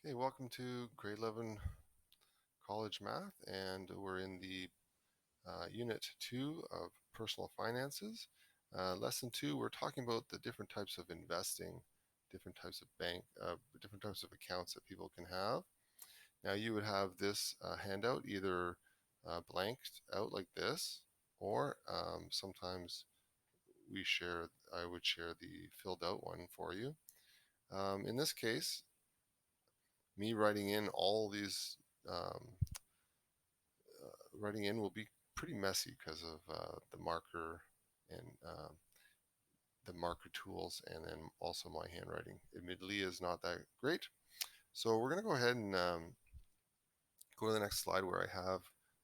Okay, welcome to grade 11 college math, and we're in the unit 2 of personal finances. Lesson 2, we're talking about the different types of investing, different types of different types of accounts that people can have. Now you would have this handout either blanked out like this, or sometimes I would share the filled out one for you. In this case, me writing in all these writing in will be pretty messy because of the marker and the marker tools, and then also my handwriting admittedly is not that great. So we're going to go ahead and go to the next slide where I have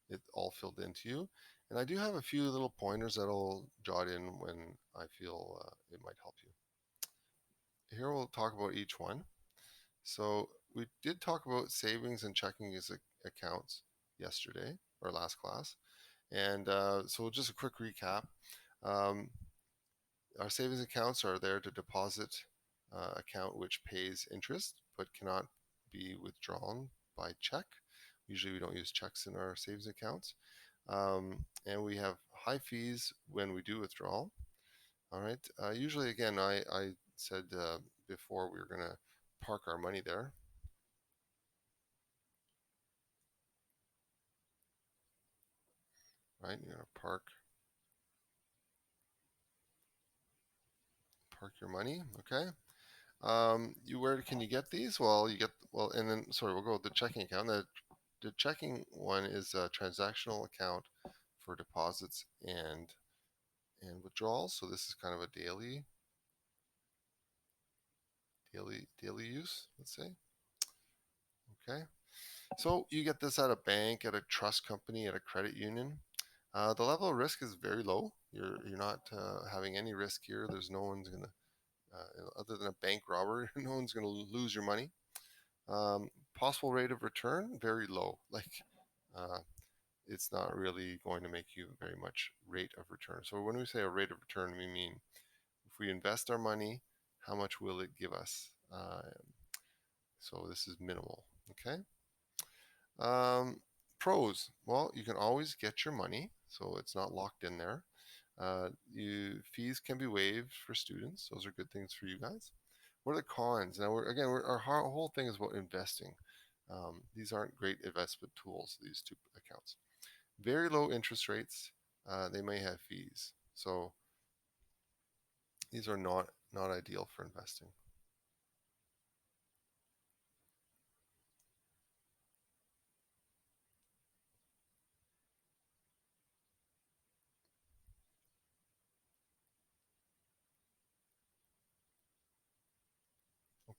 it all filled in to you. And I do have a few little pointers that I'll jot in when I feel it might help you. Here we'll talk about each one. So we did talk about savings and checking accounts yesterday or last class. And so just a quick recap. Um, our savings accounts are there to deposit account which pays interest but cannot be withdrawn by check. Usually we don't use checks in our savings accounts. And we have high fees when we do withdrawal. All right. Usually, again, I said before we were going to park our money there. Right. You're going to park your money. Okay. Where can you get these? Well, and then sorry, we'll go with the checking account. The checking one is a transactional account for deposits and withdrawals. So this is kind of a daily use, let's say. Okay. So you get this at a bank, at a trust company, at a credit union. The level of risk is very low. You're not having any risk here. There's no one's gonna other than a bank robber, no one's gonna lose your money. Possible rate of return, very low. Uh, it's not really going to make you very much rate of return. So when we say a rate of return, we mean if we invest our money, how much will it give us? So this is minimal. Okay. Um, Pros. Well, you can always get your money, so it's not locked in there. Fees can be waived for students. Those are good things for you guys. What are the cons? Now, our whole thing is about investing. These aren't great investment tools, these two accounts. Very low interest rates. They may have fees. So these are not ideal for investing.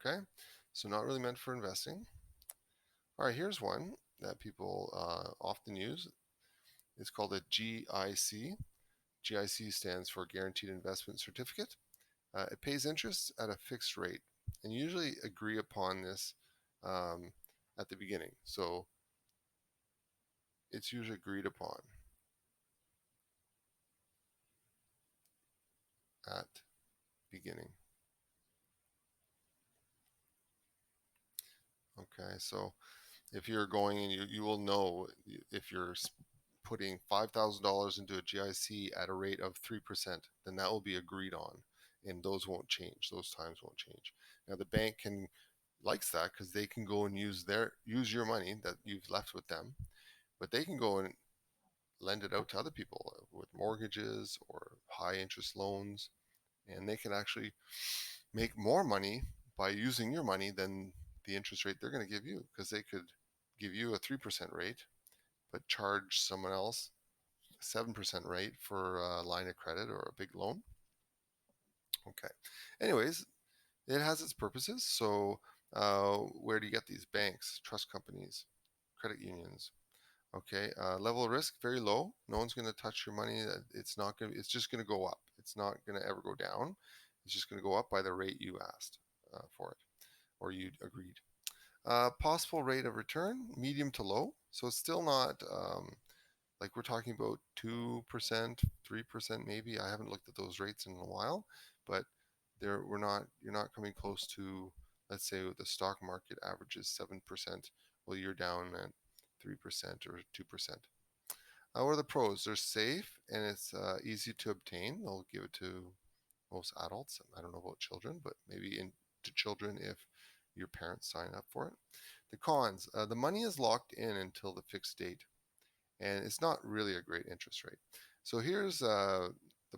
Okay, so not really meant for investing. All right, here's one that people often use. It's called a GIC. GIC stands for Guaranteed Investment Certificate. It pays interest at a fixed rate, and you usually agree upon this um, at the beginning. So it's usually agreed upon at beginning. Okay, so if you're going and you will know if you're putting $5,000 into a GIC at a rate of 3%, then that will be agreed on, and those won't change. Those times won't change. Now the bank likes that because they can go and use your money that you've left with them, but they can go and lend it out to other people with mortgages or high interest loans, and they can actually make more money by using your money than the interest rate they're going to give you, because they could give you a 3% rate but charge someone else a 7% rate for a line of credit or a big loan. Okay. Anyways, it has its purposes. So where do you get these? Banks, trust companies, credit unions. Okay, level of risk very low. No one's going to touch your money. It's not going. It's just going to go up. It's not going to ever go down. It's just going to go up by the rate you asked for it, or you agreed. Possible rate of return, medium to low. So it's still not like we're talking about 2%, 3% maybe. I haven't looked at those rates in a while, but we're not. You're not coming close to let's say the stock market averages 7%, well, you're down at 3% or 2%. What are the pros? They're safe and it's easy to obtain. They'll give it to most adults. I don't know about children, but maybe to children if your parents sign up for it. The cons, the money is locked in until the fixed date, and it's not really a great interest rate. So here's the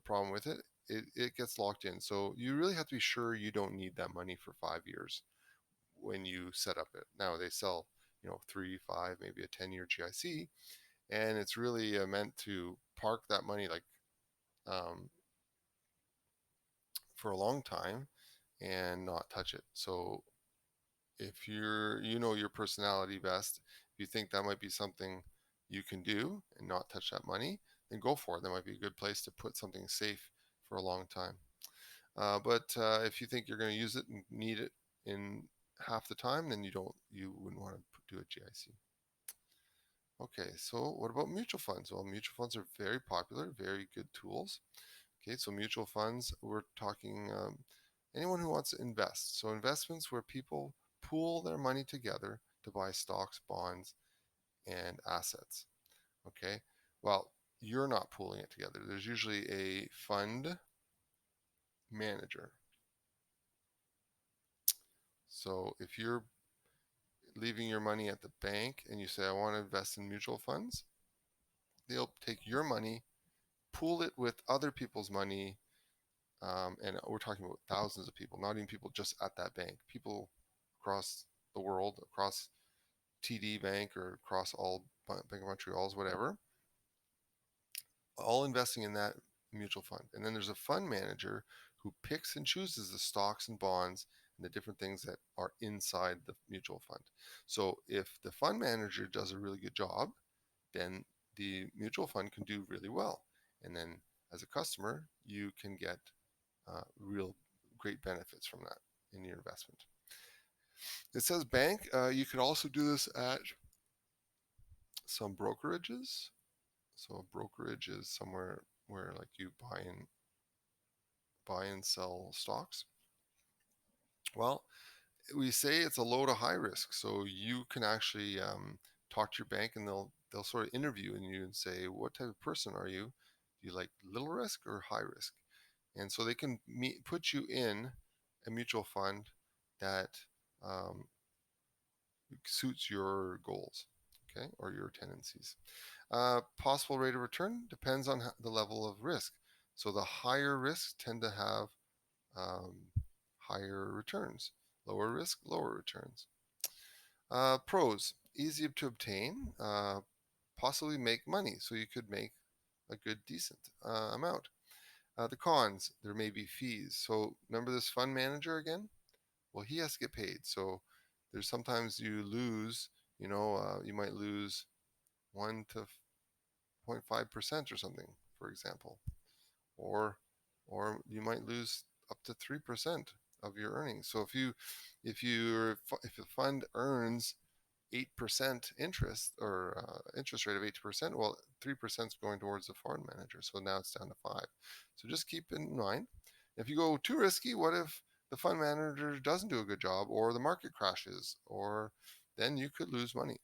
problem with it. It gets locked in. So you really have to be sure you don't need that money for 5 years when you set up it. Now they sell, 3, 5, maybe a 10-year GIC, and it's really meant to park that money like um, for a long time and not touch it. So if your personality best, if you think that might be something you can do and not touch that money, then go for it. That might be a good place to put something safe for a long time. But if you think you're going to use it and need it in half the time, then you wouldn't want to do a GIC. Okay, so what about mutual funds? Well, mutual funds are very popular, very good tools. Okay, so mutual funds, we're talking anyone who wants to invest. So investments where people pool their money together to buy stocks, bonds, and assets. Okay, well, you're not pooling it together. There's usually a fund manager. So if you're leaving your money at the bank and you say, I want to invest in mutual funds, they'll take your money, pool it with other people's money, and we're talking about thousands of people, not even people just at that bank, people across the world, across TD Bank or across all Bank of Montreal's, whatever, all investing in that mutual fund. And then there's a fund manager who picks and chooses the stocks and bonds and the different things that are inside the mutual fund. So if the fund manager does a really good job, then the mutual fund can do really well. And then as a customer, you can get real great benefits from that in your investment. It says bank. You could also do this at some brokerages. So a brokerage is somewhere where like you buy and sell stocks. Well, we say it's a low to high risk, so you can actually talk to your bank and they'll sort of interview you and say, what type of person are you? Do you like little risk or high risk? And so they can put you in a mutual fund that um, suits your goals, okay, or your tendencies. Possible rate of return depends on the level of risk. So the higher risks tend to have um, higher returns. Lower risk, lower returns. Pros, easy to obtain, possibly make money. So you could make a good, decent amount. The cons, there may be fees. So remember this fund manager again? Well, he has to get paid. So there's sometimes you lose, you might lose 1 to 0.5% or something, for example, or you might lose up to 3% of your earnings. So if the fund earns 8% interest or interest rate of 8%, well, 3% is going towards the fund manager. So now it's down to 5. So just keep in mind, if you go too risky, what if the fund manager doesn't do a good job or the market crashes, or then you could lose money.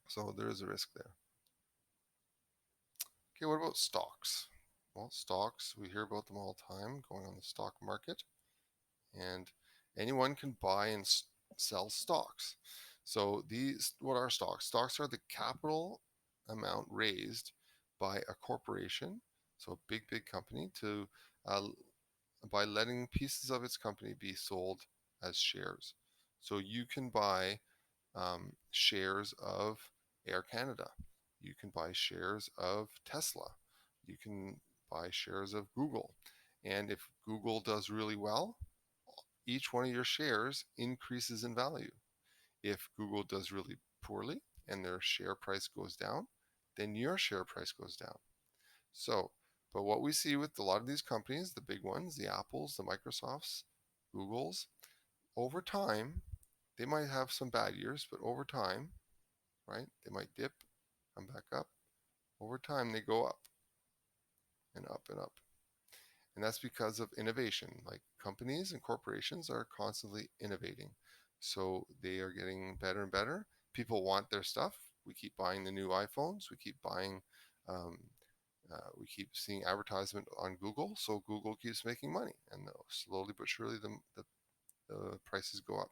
So there is a risk there. Okay, what about stocks? Well, stocks, we hear about them all the time going on the stock market, and anyone can buy and sell stocks. So what are stocks? Stocks are the capital amount raised by a corporation, so a big company, to by letting pieces of its company be sold as shares. So you can buy shares of Air Canada. You can buy shares of Tesla. You can buy shares of Google. And if Google does really well, each one of your shares increases in value. If Google does really poorly and their share price goes down, then your share price goes down. So, but what we see with a lot of these companies, the big ones, the Apples, the Microsofts, Googles, over time, they might have some bad years, but over time, right, they might dip, come back up. Over time, they go up and up and up. And that's because of innovation. Like companies and corporations are constantly innovating. So they are getting better and better. People want their stuff. We keep buying the new iPhones. Um, we keep seeing advertisement on Google. So Google keeps making money. And slowly but surely the prices go up.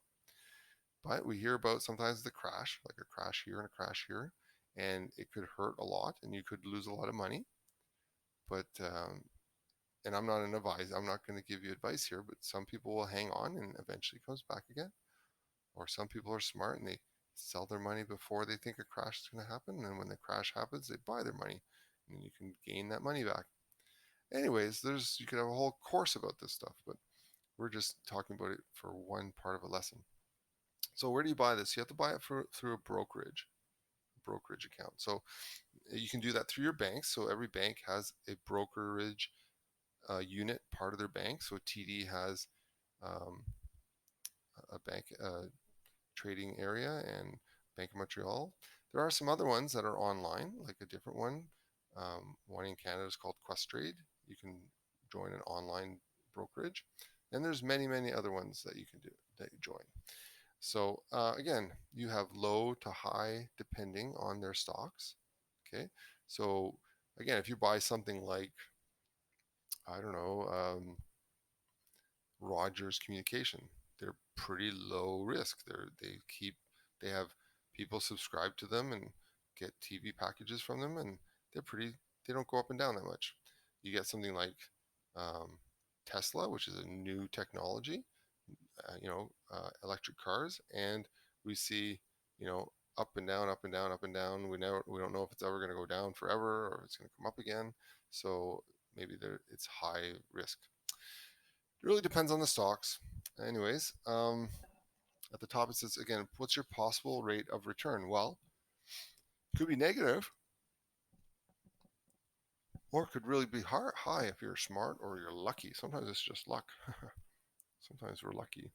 But we hear about sometimes the crash, like a crash here and a crash here. And it could hurt a lot and you could lose a lot of money. But and I'm not an advisor. I'm not going to give you advice here, but some people will hang on and eventually comes back again. Or some people are smart and they sell their money before they think a crash is going to happen. And when the crash happens, they buy their money and you can gain that money back. Anyways, you could have a whole course about this stuff, but we're just talking about it for one part of a lesson. So where do you buy this? You have to buy it through a brokerage account. So you can do that through your bank. So every bank has a brokerage unit part of their bank. So TD has um, a bank trading area and Bank of Montreal. There are some other ones that are online, like a different one. One in Canada is called Questrade. You can join an online brokerage. And there's many other ones that you can do that you join. So again, you have low to high depending on their stocks. Okay. So again, if you buy something like, I don't know, Rogers Communication. They're pretty low risk. They have people subscribe to them and get TV packages from them, and they don't go up and down that much. You get something like um, Tesla, which is a new technology, electric cars, and we see up and down, up and down, up and down. We don't know if it's ever going to go down forever or if it's going to come up again. So maybe it's high risk. It really depends on the stocks. Anyways, at the top it says again, what's your possible rate of return? Well, it could be negative, or it could really be high if you're smart or you're lucky. Sometimes it's just luck. Sometimes we're lucky.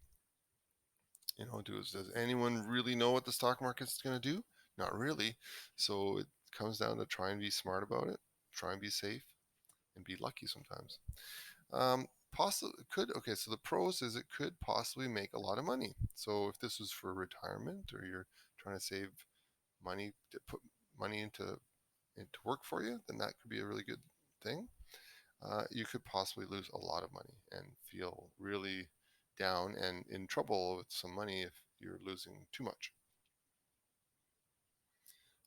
Does anyone really know what the stock market's going to do? Not really. So it comes down to try and be smart about it, try and be safe, and be lucky sometimes. Possibly could okay. So the pros is it could possibly make a lot of money. So if this was for retirement or you're trying to save money to put money into work for you, then that could be a really good thing. You could possibly lose a lot of money and feel really down and in trouble with some money if you're losing too much.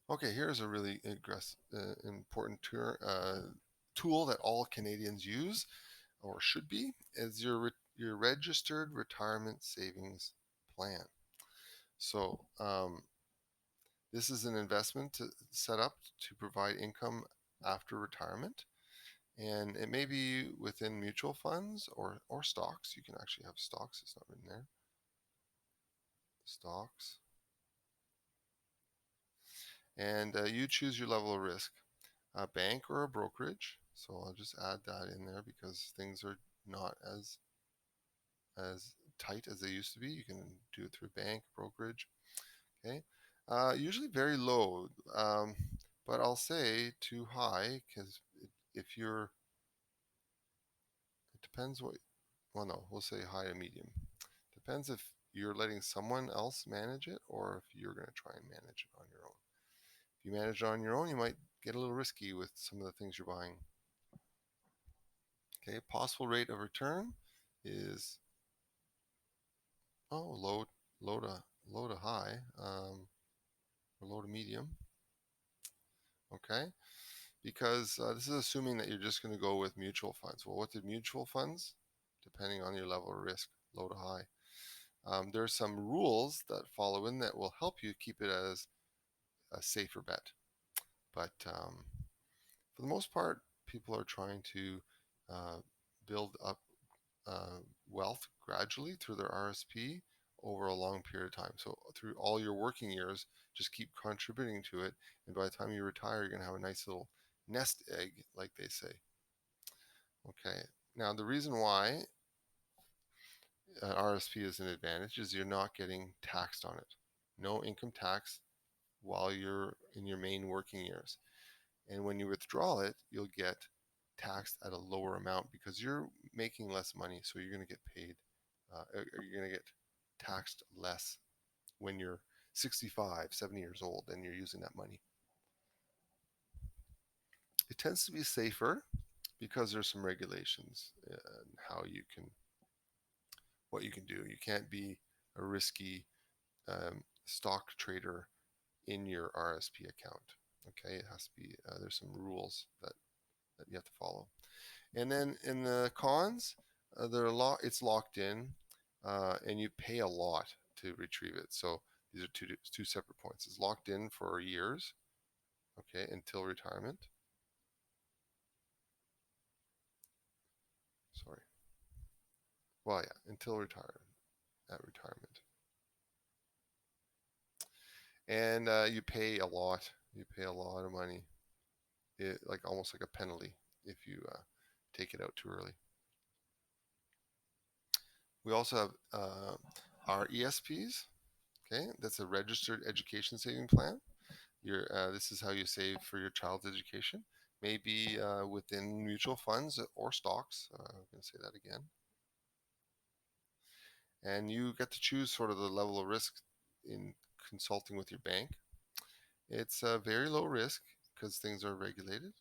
Okay, here's a really important tool that all Canadians use or should be is your registered retirement savings plan. So this is an investment set up to provide income after retirement, and it may be within mutual funds or stocks. You can actually have stocks. It's not written there. Stocks, and you choose your level of risk, a bank or a brokerage. So I'll just add that in there because things are not as tight as they used to be. You can do it through bank, brokerage. Okay. Usually very low, but I'll say too high because if you're, it depends what, well, no, we'll say high and medium. Depends if you're letting someone else manage it or if you're going to try and manage it on your own. If you manage it on your own, you might get a little risky with some of the things you're buying. Okay. Possible rate of return is, low to high, or low to medium. Okay. Because this is assuming that you're just going to go with mutual funds. Well, what did mutual funds? Depending on your level of risk, low to high. There are some rules that follow in that will help you keep it as a safer bet. But for the most part, people are trying to uh, build up wealth gradually through their RSP over a long period of time. So through all your working years, just keep contributing to it. And by the time you retire, you're going to have a nice little nest egg, like they say. Okay. Now, the reason why an RSP is an advantage is you're not getting taxed on it. No income tax while you're in your main working years. And when you withdraw it, you'll get taxed at a lower amount because you're making less money, so you're going to get paid, or you're going to get taxed less when you're 65, 70 years old and you're using that money. It tends to be safer because there's some regulations and how you can, what you can do. You can't be a risky stock trader in your RSP account. Okay, it has to be. There's some rules that you have to follow. And then in the cons, it's locked in, and you pay a lot to retrieve it. So these are two separate points. It's locked in for years, okay, until retirement. Sorry. Well, yeah, until retirement. At retirement, and you pay a lot. You pay a lot of money, like almost like a penalty if you take it out too early. We also have our ESPS. Okay, that's a registered education saving plan. This is how you save for your child's education. Maybe within mutual funds or stocks. I'm going to say that again. And you get to choose sort of the level of risk in consulting with your bank. It's very low risk because things are regulated.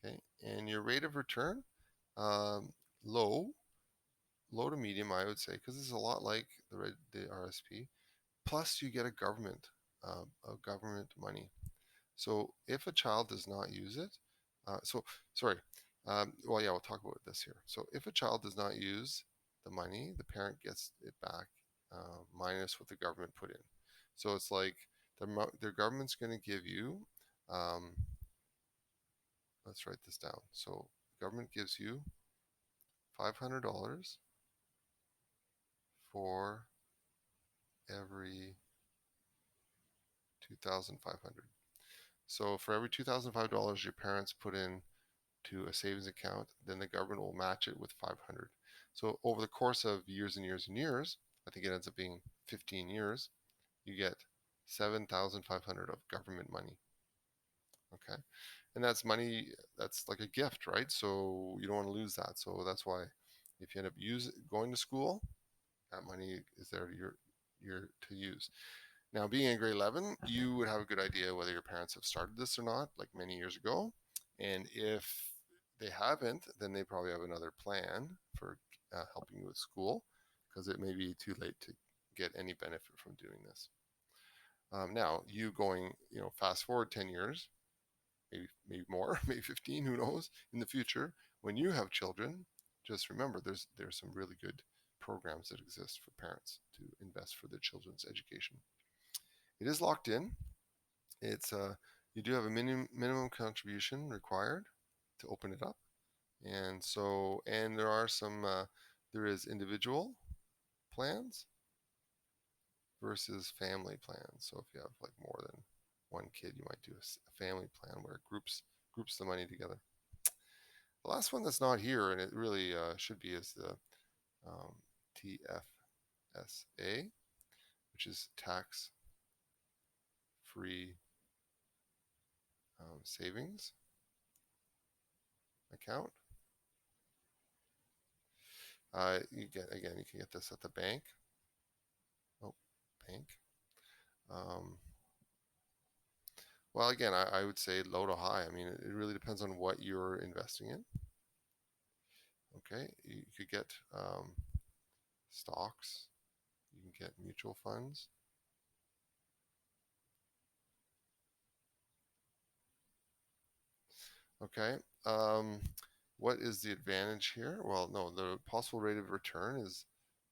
Okay, and your rate of return, um, low, low to medium, I would say, because it's a lot like the RSP. Plus, you get a government money. So if a child does not use it, sorry, well, yeah, we'll talk about this here. So if a child does not use the money, the parent gets it back minus what the government put in. So it's like the government's going to give you, um, let's write this down. So the government gives you $500 for every 2,500. So for every $2,005 your parents put in to a savings account, then the government will match it with 500. So over the course of years and years and years, I think it ends up being 15 years, you get 7,500 of government money. Okay, and that's money that's like a gift, right? So you don't want to lose that. So that's why if you end up going to school, that money is there to use. Now, being in grade 11, you would have a good idea whether your parents have started this or not, like many years ago. And if they haven't, then they probably have another plan for helping you with school because it may be too late to get any benefit from doing this. Now, you going, fast forward 10 years, maybe more, maybe 15, who knows, in the future, when you have children, just remember there's some really good programs that exist for parents to invest for their children's education. It is locked in. It's you do have a minimum contribution required to open it up, and there are some there is individual plans versus family plans. So if you have like more than one kid, you might do a family plan where it groups the money together. The last one that's not here, and it really should be, is the TFSA, which is tax free savings account. You can get this at the bank. Oh, bank. Um, well, again, I would say low to high. I mean, it really depends on what you're investing in. Okay, you could get stocks. You can get mutual funds. Okay. What is the advantage here? Well, no, the possible rate of return is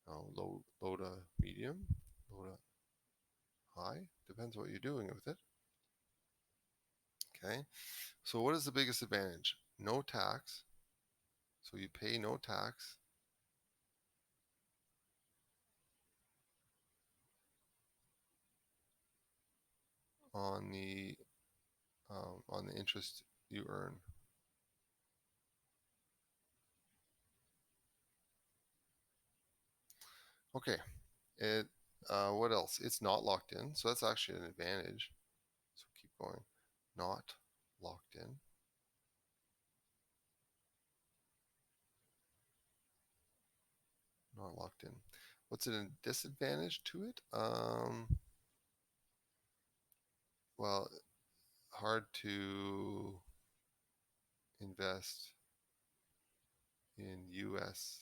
low to medium, low to high. Depends what you're doing with it. Okay. So what is the biggest advantage? No tax. So you pay no tax on the interest you earn. Okay. It what else? It's not locked in, so that's actually an advantage. So keep going. Not locked in. Not locked in. What's a disadvantage to it? Well, hard to invest in U.S.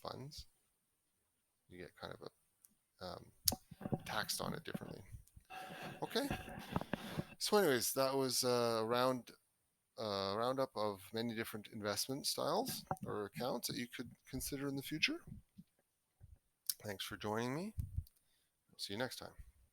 Funds. You get kind of taxed on it differently. Okay. So, anyways, that was a roundup of many different investment styles or accounts that you could consider in the future. Thanks for joining me. See you next time.